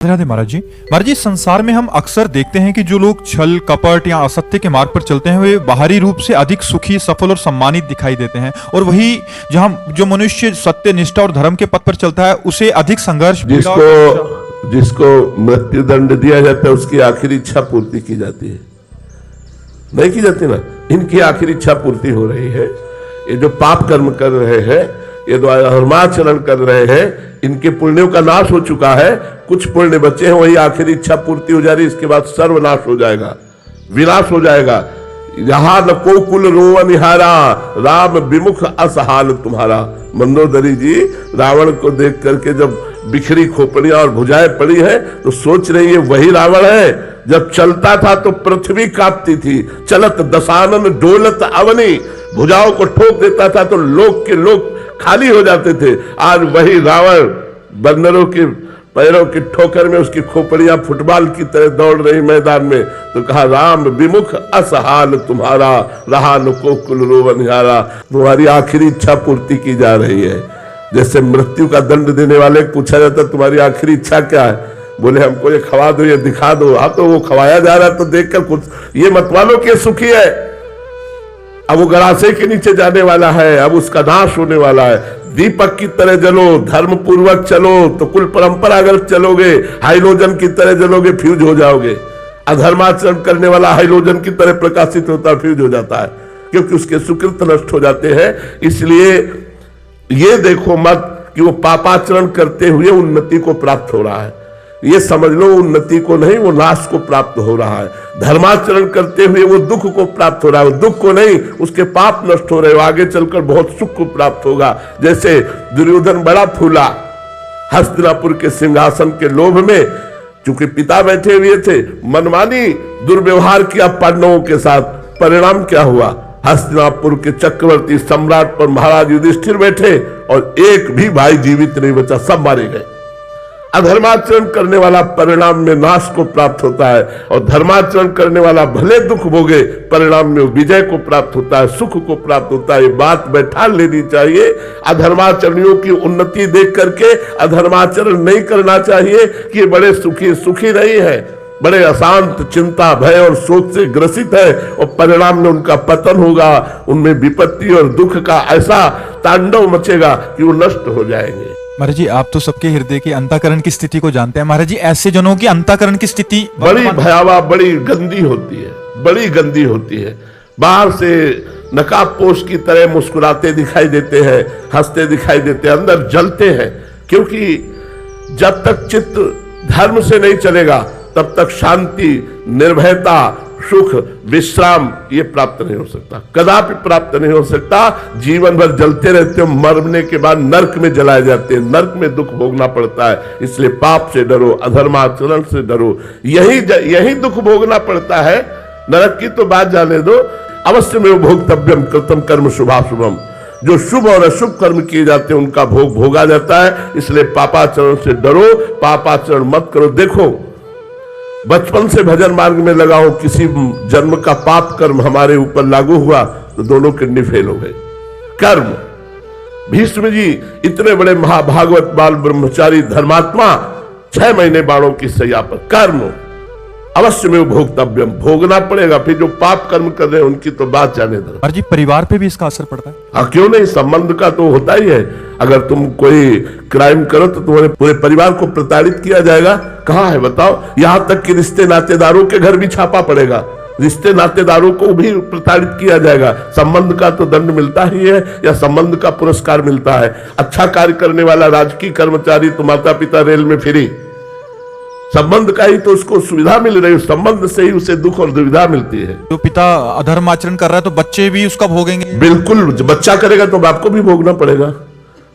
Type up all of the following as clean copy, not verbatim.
राधे महाराज जी संसार में हम अक्सर देखते हैं कि जो लोग छल कपट या असत्य के मार्ग पर चलते हैं वे बाहरी रूप से अधिक सुखी सफल और सम्मानित दिखाई देते हैं, और वही जो मनुष्य सत्य निष्ठा और धर्म के पथ पर चलता है उसे अधिक संघर्ष जिसको मृत्यु दंड दिया जाता है उसकी आखिरी इच्छा पूर्ति की जाती है, नहीं की जाती ना। इनकी आखिरी इच्छा पूर्ति हो रही है। ये जो पाप कर्म कर रहे हैं, ये जो धर्माचरण कर रहे हैं, इनके पुण्यों का नाश हो चुका है। कुछ पुण्य बचे हैं, वही आखिरी इच्छा पूर्ति हो जा रही है। इसके बाद सर्वनाश हो जाएगा, विनाश हो जाएगा। यहाँ न को कुल रोव निहारा, राम विमुख असहाल तुम्हारा। मंदोदरी जी रावण को देख करके जब बिखरी खोपड़ियां और भुजाएं पड़ी है तो सोच रही है वही रावण है। जब चलता था तो पृथ्वी कांपती थी, चलत दशानन डोलत अवनी, भुजाओं को ठोक देता था तो लोक के लोक खाली हो जाते थे। आज वही रावण बंदरों के पैरों की ठोकर में उसकी खोपड़ियां फुटबॉल की तरह दौड़ रही मैदान में। तो कहा राम विमुख असहाल तुम्हारा, रहा न को कुल रोव निहारा। तुम्हारी आखिरी इच्छा पूर्ति की जा रही है। जैसे मृत्यु का दंड देने वाले पूछा जाता तुम्हारी आखिरी इच्छा क्या है, बोले हमको ये खवा दो, ये दिखा दो। हाँ तो वो खवाया जा रहा है तो देखकर कुछ ये मतवालों के सुखी है। अब वो गरासे के नीचे जाने वाला है, अब उसका नाश होने वाला है। दीपक की तरह जलो, धर्म पूर्वक चलो तो कुल परंपरागत चलोगे, हाइलोजन की तरह जलोगे फ्यूज हो जाओगे। अधर्माचरण करने वाला हाइलोजन की तरह प्रकाशित होता है, फ्यूज हो जाता है, क्योंकि उसके सुकृत नष्ट हो जाते हैं। इसलिए ये देखो मत कि वो पापाचरण करते हुए उन्नति को प्राप्त हो रहा है। ये समझ लो उन्नति को नहीं, वो नाश को प्राप्त हो रहा है। धर्माचरण करते हुए वो दुख को प्राप्त हो रहा है, वो दुख को नहीं, उसके पाप नष्ट हो रहे हो। आगे चलकर बहुत सुख को प्राप्त होगा। जैसे दुर्योधन बड़ा फूला हस्तिनापुर के सिंहासन के लोभ में, चूंकि पिता बैठे हुए थे, मनमानी दुर्व्यवहार किया पांडवों के साथ। परिणाम क्या हुआ? हस्तिनापुर के चक्रवर्ती सम्राट पर महाराज युधिष्ठिर बैठे और एक भी भाई जीवित नहीं बचा, सब मारे गए। अधर्माचरण करने वाला परिणाम में नाश को प्राप्त होता है, और धर्माचरण करने वाला भले दुख भोगे, परिणाम में विजय को प्राप्त होता है, सुख को प्राप्त होता है। ये बात बैठा लेनी चाहिए। अधर्माचरणियों की उन्नति देख करके अधर्माचरण नहीं करना चाहिए कि ये बड़े सुखी नहीं है, बड़े अशांत, चिंता, भय और सोच से ग्रसित है, और परिणाम में उनका पतन होगा। उनमें विपत्ति और दुख का ऐसा तांडव मचेगा कि वो नष्ट हो जाएंगे। महाराज जी आप तो सबके हृदय की अंतःकरण की स्थिति को जानते हैं। महाराज जी ऐसे जनों की अंतःकरण की स्थिति बड़ी भयावह, बड़ी गंदी होती है, बड़ी गंदी होती है। बाहर से नकाबपोश की तरह मुस्कुराते दिखाई देते हैं, हंसते दिखाई देते हैं, अंदर जलते हैं। क्योंकि जब तक चित्त धर्म से नहीं चलेगा तब तक शांति, निर्भयता, सुख, विश्राम ये प्राप्त नहीं हो सकता, कदापि प्राप्त नहीं हो सकता। जीवन भर जलते रहते हो, मरने के बाद नरक में जलाए जाते हैं, नरक में दुख भोगना पड़ता है। इसलिए पाप से डरो, अधर्माचरण से डरो, यही दुख भोगना पड़ता है। नरक की तो बात जाने दो। अवश्य में भोक्तव्यम कृतम कर्म शुभाशुभम, जो शुभ और अशुभ कर्म किए जाते हैं उनका भोग भोगा जाता है। इसलिए पापाचरण से डरो, पापाचरण मत करो। देखो बचपन से भजन मार्ग में लगाओ, किसी जन्म का पाप कर्म हमारे ऊपर लागू हुआ तो दोनों किडनी फेल हो गए। कर्म, भीष्म जी इतने बड़े महाभागवत बाल ब्रह्मचारी धर्मात्मा, 6 महीने बाणों की सैया पर। कर्म अवश्य में भोक्तव्यम, भोगना पड़ेगा। फिर जो पाप कर्म कर रहे हैं उनकी तो बात जाने दो। महाराज जी परिवार पे भी इसका असर पड़ता है? हाँ क्यों नहीं, संबंध का तो होता ही है। अगर तुम कोई क्राइम करो तो तुम्हारे पूरे परिवार को प्रताड़ित किया जाएगा। कहाँ है बताओ? यहां तक कि रिश्ते नातेदारों के घर भी छापा पड़ेगा, रिश्ते नातेदारों को भी प्रताड़ित किया जाएगा। संबंध का तो दंड मिलता ही है, या संबंध का पुरस्कार मिलता है। अच्छा कार्य करने वाला राजकीय कर्मचारी तो माता पिता रेल में फ्री, संबंध का ही तो उसको सुविधा मिल रही है, संबंध से ही उसे दुख और दुविधा मिलती है। जो पिता अधर्माचरण कर रहा है तो बच्चे भी उसका भोगेंगे? बिल्कुल, बच्चा करेगा तो बाप को भी भोगना पड़ेगा,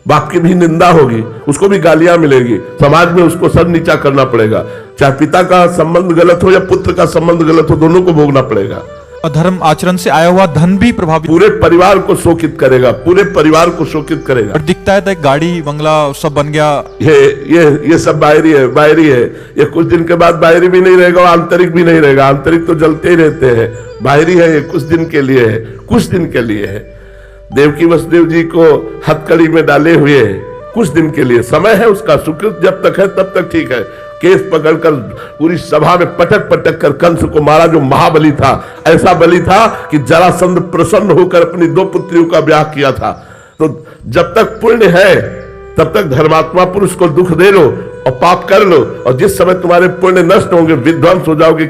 बाप की भी निंदा होगी, उसको भी गालियां मिलेगी, समाज में उसको सर नीचा करना पड़ेगा। चाहे पिता का संबंध गलत हो या पुत्र का संबंध गलत हो, दोनों को भोगना पड़ेगा। अधर्म आचरण से आया हुआ धन भी प्रभावित, पूरे परिवार को शोकित करेगा, पूरे परिवार को शोकित करेगा। और दिखता है तो गाड़ी बंगला सब बन गया, ये सब बाहरी है, बाहरी है। ये कुछ दिन के बाद बाहरी भी नहीं रहेगा, आंतरिक भी नहीं रहेगा। आंतरिक तो जलते ही रहते हैं, बाहरी है ये कुछ दिन के लिए है, कुछ दिन के लिए है। देवकी वसुदेव जी को हथकड़ी में डाले हुए कुछ दिन के लिए समय है उसका, सुकृत जब तक है तब तक ठीक है। केस पकड़कर पूरी सभा में पटक पटक कर कंस को मारा, जो महाबली था। ऐसा बलि था कि जरासंध प्रसन्न होकर अपनी 2 पुत्रियों का ब्याह किया था। तो जब तक पुण्य है तब तक धर्मात्मा पुरुष को दुख दे लो और पाप कर लो, और जिस समय तुम्हारे पुण्य नष्ट होंगे, विध्वंस हो जाओगे,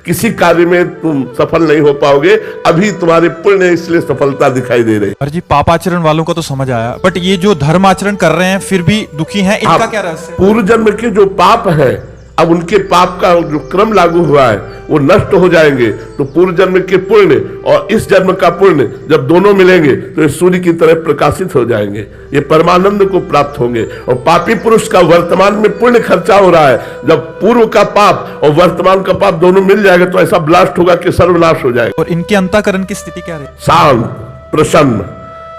किसी कार्य में तुम सफल नहीं हो पाओगे। अभी तुम्हारे पुण्य इसलिए सफलता दिखाई दे रही। जी पापाचरण वालों को तो समझ आया, बट ये जो धर्माचरण कर रहे हैं फिर भी दुखी हैं, इनका क्या रहस्य? पूर्व जन्म के जो पाप है, अब उनके पाप का जो क्रम लागू हुआ है वो नष्ट हो जाएंगे। तो पूर्व जन्म के पुण्य और इस जन्म का पुण्य जब दोनों मिलेंगे तो ये सूर्य की तरह प्रकाशित हो जाएंगे, ये परमानंद को प्राप्त होंगे। और पापी पुरुष का वर्तमान में पुण्य खर्चा हो रहा है, जब पूर्व का पाप और वर्तमान का पाप दोनों मिल जाएगा तो ऐसा ब्लास्ट होगा कि सर्वनाश हो जाएगा। और इनके अंतःकरण की स्थिति क्या रही? शांत, प्रसन्न,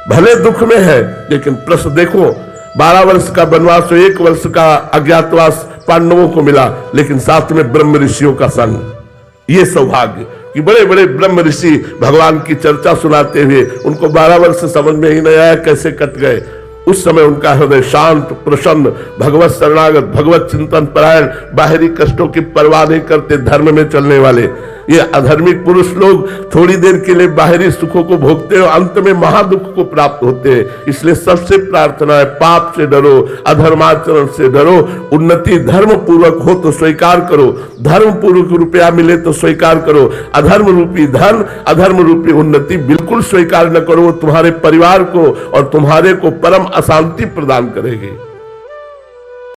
भले दुख में है लेकिन प्रसन्न। देखो 12 वर्ष का वनवास, 1 वर्ष का अज्ञातवास पांडवों को मिला, लेकिन साथ में ब्रह्म ऋषियों का संग। ये सौभाग्य कि बड़े बड़े ब्रह्म ऋषि भगवान की चर्चा सुनाते हुए उनको 12 वर्ष समझ में ही नहीं आया कैसे कट गए। उस समय उनका हृदय शांत, प्रसन्न, भगवत शरणागत, भगवत चिंतन परायण, बाहरी कष्टों की परवाह नहीं करते, धर्म में चलने वाले। ये अधर्मिक पुरुष लोग थोड़ी देर के लिए बाहरी सुखों को भोगते हैं और अंत में महादुख को प्राप्त होते हैं। इसलिए सबसे प्रार्थना है, पाप से डरो, अधर्माचरण से डरो, उन्नति धर्म पूर्वक हो तो स्वीकार करो, धर्म पूर्वक रुपया मिले तो स्वीकार करो, अधर्म रूपी धन, अधर्म रूपी उन्नति बिल्कुल स्वीकार न करो। वो तुम्हारे परिवार को और तुम्हारे को परम अशांति प्रदान करेगी।